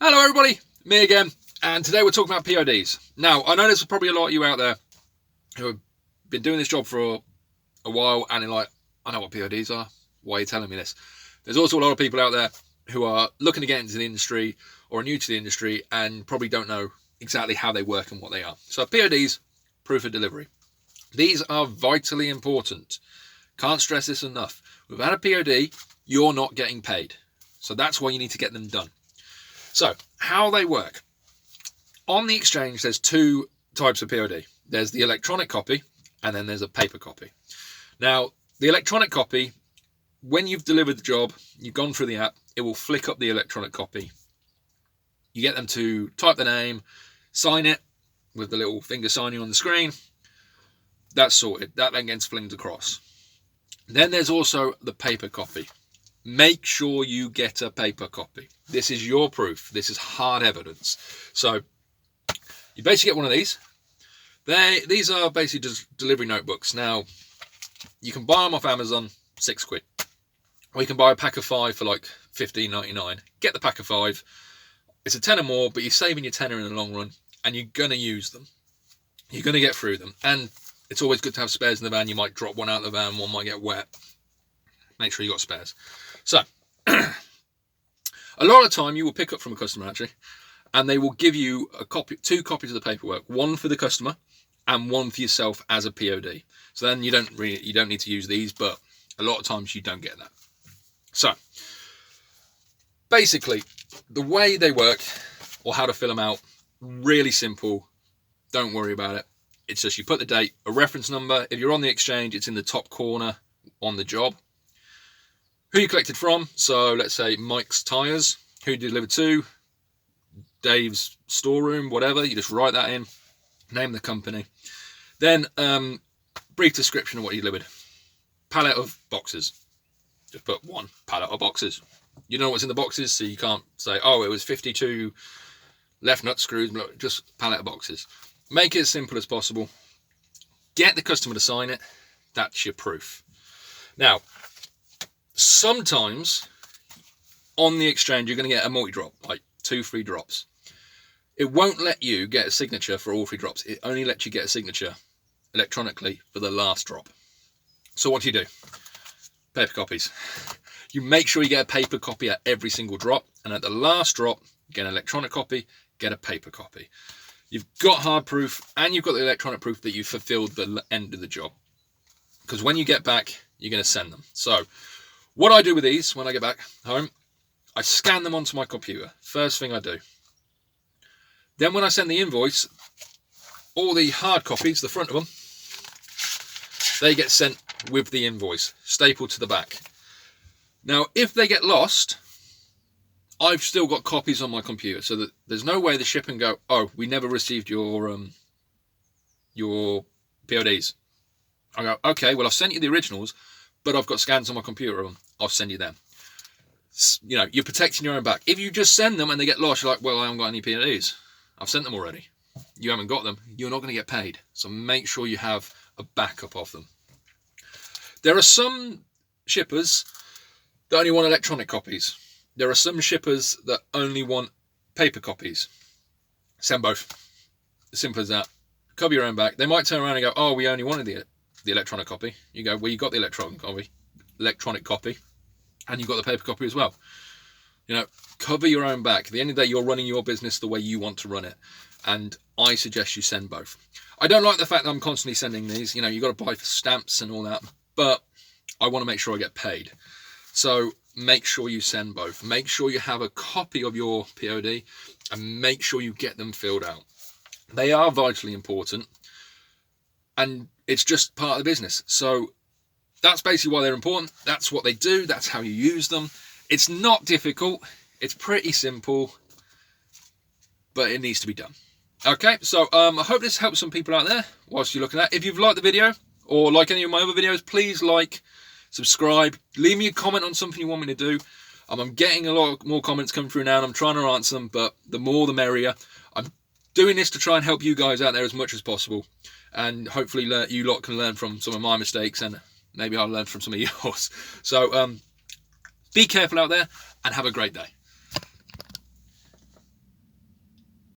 Hello everybody, me again, and today we're talking about PODs. Now, I know there's probably a lot of you out there who have been doing this job for a while and you're like, I know what PODs are, why are you telling me this? There's also a lot of people out there who are looking to get into the industry or are new to the industry and probably don't know exactly how they work and what they are. So PODs, proof of delivery. These are vitally important. Can't stress this enough. Without a POD, you're not getting paid. So that's why you need to get them done. So, how they work. On the exchange, there's two types of POD. There's the electronic copy, and then there's a paper copy. Now, the electronic copy, when you've delivered the job, you've gone through the app, it will flick up the electronic copy. You get them to type the name, sign it with the little finger signing on the screen. That's sorted. That then gets flinged across. Then there's also the paper copy. Make sure you get a paper copy. This is your proof. This is hard evidence. So you basically get one of these. These are basically just delivery notebooks. Now, you can buy them off Amazon, £6. Or you can buy a pack of 5 for like $15.99. Get the pack of 5. It's a tenner more, but you're saving your tenner in the long run. And you're going to use them. You're going to get through them. And it's always good to have spares in the van. You might drop one out of the van. One might get wet. Make sure you got spares. So, a lot of the time you will pick up from a customer actually, and they will give you two copies of the paperwork, one for the customer and one for yourself as a POD. So then you don't need to use these, but a lot of times you don't get that. So, basically, the way they work or how to fill them out, really simple. Don't worry about it. It's just you put the date, a reference number. If you're on the exchange, it's in the top corner on the job. Who you collected from, so let's say Mike's Tyres, who you delivered to, Dave's storeroom, whatever, you just write that in, name the company. Then, brief description of what you delivered. Pallet of boxes. Just put one pallet of boxes. You know what's in the boxes, so you can't say, oh, it was 52 left nut screws, just pallet of boxes. Make it as simple as possible. Get the customer to sign it. That's your proof. Now, sometimes on the exchange you're going to get a multi-drop, like 2 free drops. It won't let you get a signature for all 3 drops. It only lets you get a signature electronically for the last drop. So what do? Paper copies. You make sure you get a paper copy at every single drop, and at the last drop, get an electronic copy, get a paper copy. You've got hard proof and you've got the electronic proof that you fulfilled the end of the job. Because when you get back, you're going to send them. So what I do with these when I get back home, I scan them onto my computer. First thing I do. Then when I send the invoice, all the hard copies, the front of them, they get sent with the invoice, stapled to the back. Now, if they get lost, I've still got copies on my computer, so that there's no way the shipper can go, oh, we never received your PODs. I go, okay, well, I've sent you the originals, but I've got scans on my computer of them. I'll send you them. You know, you're protecting your own back. If you just send them and they get lost, you're like, well, I haven't got any PODs. I've sent them already. You haven't got them. You're not going to get paid. So make sure you have a backup of them. There are some shippers that only want electronic copies. There are some shippers that only want paper copies. Send both. As simple as that. Cover your own back. They might turn around and go, oh, we only wanted the electronic copy. You go, well, you got the electronic copy, and you got the paper copy as well. You know, cover your own back. At the end of the day, you're running your business the way you want to run it, and I suggest you send both. I don't like the fact that I'm constantly sending these. You know, you got to buy stamps and all that, but I want to make sure I get paid. So make sure you send both. Make sure you have a copy of your POD, and make sure you get them filled out. They are vitally important, and it's just part of the business. So that's basically why they're important. That's what they do. That's how you use them. It's not difficult. It's pretty simple, but it needs to be done. Okay, so I hope this helps some people out there whilst you're looking at it. If you've liked the video or like any of my other videos, please like, subscribe, leave me a comment on something you want me to do. I'm getting a lot more comments coming through now, and I'm trying to answer them, but the more the merrier. I'm doing this to try and help you guys out there as much as possible, and hopefully you lot can learn from some of my mistakes, and maybe I'll learn from some of yours. So be careful out there and have a great day.